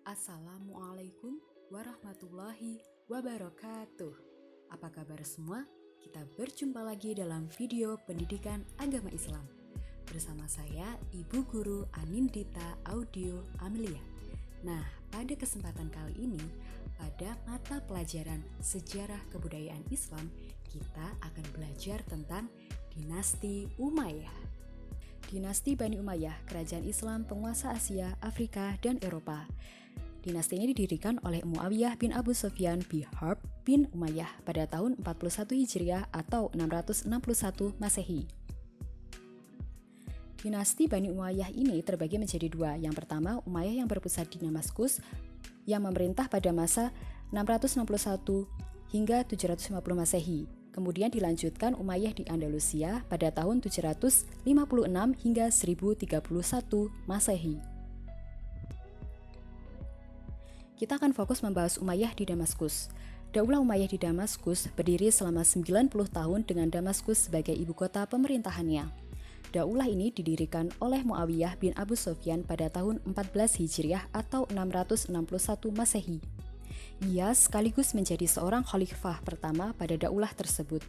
Assalamualaikum warahmatullahi wabarakatuh. Apa kabar semua? Kita berjumpa lagi dalam video pendidikan agama Islam. Bersama saya, Ibu Guru Anindita Audio Amelia. Nah, pada kesempatan kali ini, pada mata pelajaran Sejarah Kebudayaan Islam, kita akan belajar tentang Dinasti Umayyah. Dinasti Bani Umayyah, kerajaan Islam penguasa Asia, Afrika, dan Eropa. Dinasti ini didirikan oleh Muawiyah bin Abu Sufyan bin Harb bin Umayyah pada tahun 41 Hijriah atau 661 Masehi. Dinasti Bani Umayyah ini terbagi menjadi dua. Yang pertama, Umayyah yang berpusat di Damaskus yang memerintah pada masa 661 hingga 750 Masehi. Kemudian dilanjutkan Umayyah di Andalusia pada tahun 756 hingga 1031 Masehi. Kita akan fokus membahas Umayyah di Damaskus. Daulah Umayyah di Damaskus berdiri selama 90 tahun dengan Damaskus sebagai ibu kota pemerintahannya. Daulah ini didirikan oleh Muawiyah bin Abu Sufyan pada tahun 14 Hijriah atau 661 Masehi. Ia sekaligus menjadi seorang khalifah pertama pada daulah tersebut.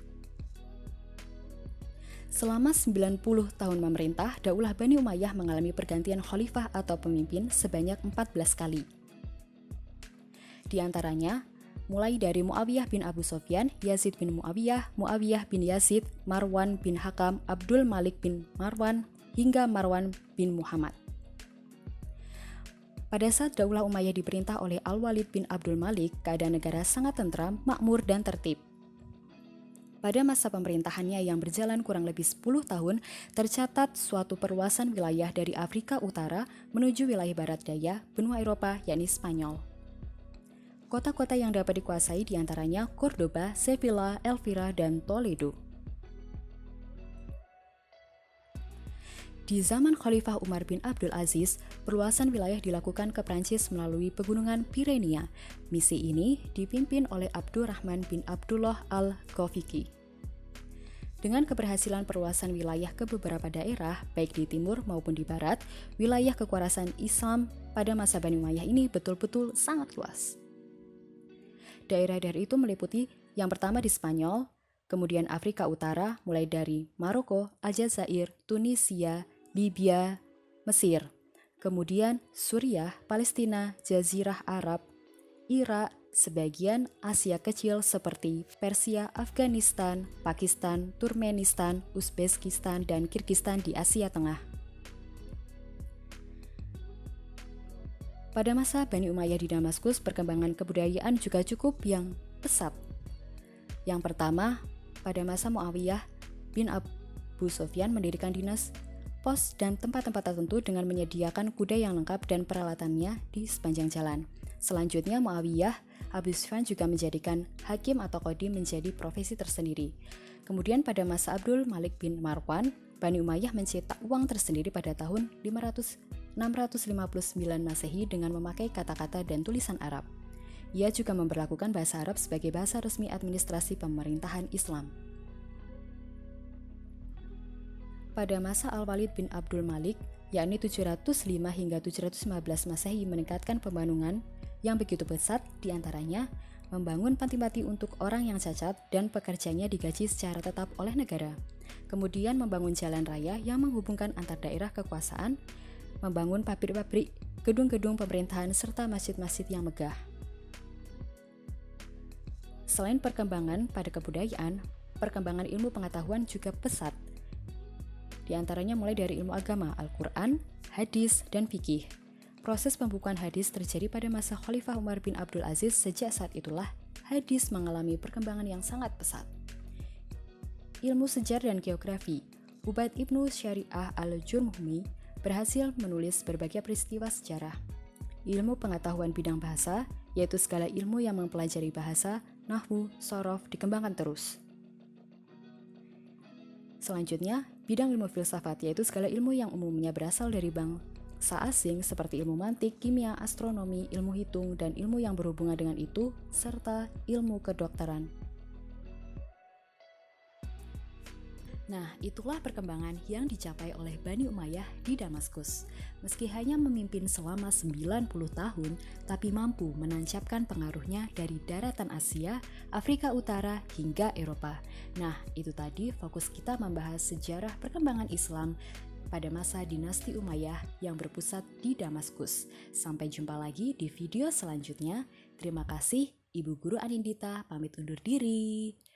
Selama 90 tahun memerintah, daulah Bani Umayyah mengalami pergantian khalifah atau pemimpin sebanyak 14 kali. Di antaranya, mulai dari Muawiyah bin Abu Sufyan, Yazid bin Muawiyah, Muawiyah bin Yazid, Marwan bin Hakam, Abdul Malik bin Marwan, hingga Marwan bin Muhammad. Pada saat Daulah Umayyah diperintah oleh Al-Walid bin Abdul Malik, keadaan negara sangat tentram, makmur, dan tertib. Pada masa pemerintahannya yang berjalan kurang lebih 10 tahun, tercatat suatu perluasan wilayah dari Afrika Utara menuju wilayah Barat Daya, benua Eropa, yakni Spanyol. Kota-kota yang dapat dikuasai diantaranya Cordoba, Sevilla, Elvira, dan Toledo. Di zaman Khalifah Umar bin Abdul Aziz, perluasan wilayah dilakukan ke Prancis melalui pegunungan Pirenia. Misi ini dipimpin oleh Abdurrahman bin Abdullah al-Ghafiqi. Dengan keberhasilan perluasan wilayah ke beberapa daerah, baik di timur maupun di barat, wilayah kekuasaan Islam pada masa Bani Umayyah ini betul-betul sangat luas. Daerah-daerah itu meliputi yang pertama di Spanyol, kemudian Afrika Utara mulai dari Maroko, Aljazair, Tunisia, Libya, Mesir, kemudian Suriah, Palestina, Jazirah Arab, Irak, sebagian Asia kecil seperti Persia, Afghanistan, Pakistan, Turkmenistan, Uzbekistan, dan Kirgistan di Asia Tengah. Pada masa Bani Umayyah di Damaskus, perkembangan kebudayaan juga cukup yang pesat. Yang pertama, pada masa Muawiyah bin Abu Sufyan mendirikan dinas, pos, dan tempat-tempat tertentu dengan menyediakan kuda yang lengkap dan peralatannya di sepanjang jalan. Selanjutnya, Muawiyah Abu Sufyan juga menjadikan hakim atau qadhi menjadi profesi tersendiri. Kemudian pada masa Abdul Malik bin Marwan, Bani Umayyah mencetak uang tersendiri pada tahun 659 Masehi dengan memakai kata-kata dan tulisan Arab. Ia juga memberlakukan bahasa Arab sebagai bahasa resmi administrasi pemerintahan Islam. Pada masa Al-Walid bin Abdul Malik, yakni 705 hingga 715 Masehi, meningkatkan pembangunan yang begitu pesat, diantaranya membangun panti-panti untuk orang yang cacat dan pekerjanya digaji secara tetap oleh negara. Kemudian membangun jalan raya yang menghubungkan antar daerah kekuasaan, membangun pabrik-pabrik, gedung-gedung pemerintahan, serta masjid-masjid yang megah. Selain perkembangan pada kebudayaan, perkembangan ilmu pengetahuan juga pesat. Di antaranya mulai dari ilmu agama, Al-Quran, hadis, dan fikih. Proses pembukuan hadis terjadi pada masa Khalifah Umar bin Abdul Aziz. Sejak saat itulah, hadis mengalami perkembangan yang sangat pesat. Ilmu sejarah dan geografi, Ubaid ibnu Syariah al-Jurhumi berhasil menulis berbagai peristiwa sejarah. Ilmu pengetahuan bidang bahasa, yaitu segala ilmu yang mempelajari bahasa, nahwu, sorof, dikembangkan terus. Selanjutnya, bidang ilmu filsafat, yaitu segala ilmu yang umumnya berasal dari bangsa asing seperti ilmu mantik, kimia, astronomi, ilmu hitung, dan ilmu yang berhubungan dengan itu, serta ilmu kedokteran. Nah, itulah perkembangan yang dicapai oleh Bani Umayyah di Damaskus. Meski hanya memimpin selama 90 tahun, tapi mampu menancapkan pengaruhnya dari daratan Asia, Afrika Utara, hingga Eropa. Nah, itu tadi fokus kita membahas sejarah perkembangan Islam pada masa dinasti Umayyah yang berpusat di Damaskus. Sampai jumpa lagi di video selanjutnya. Terima kasih, Ibu Guru Anindita pamit undur diri.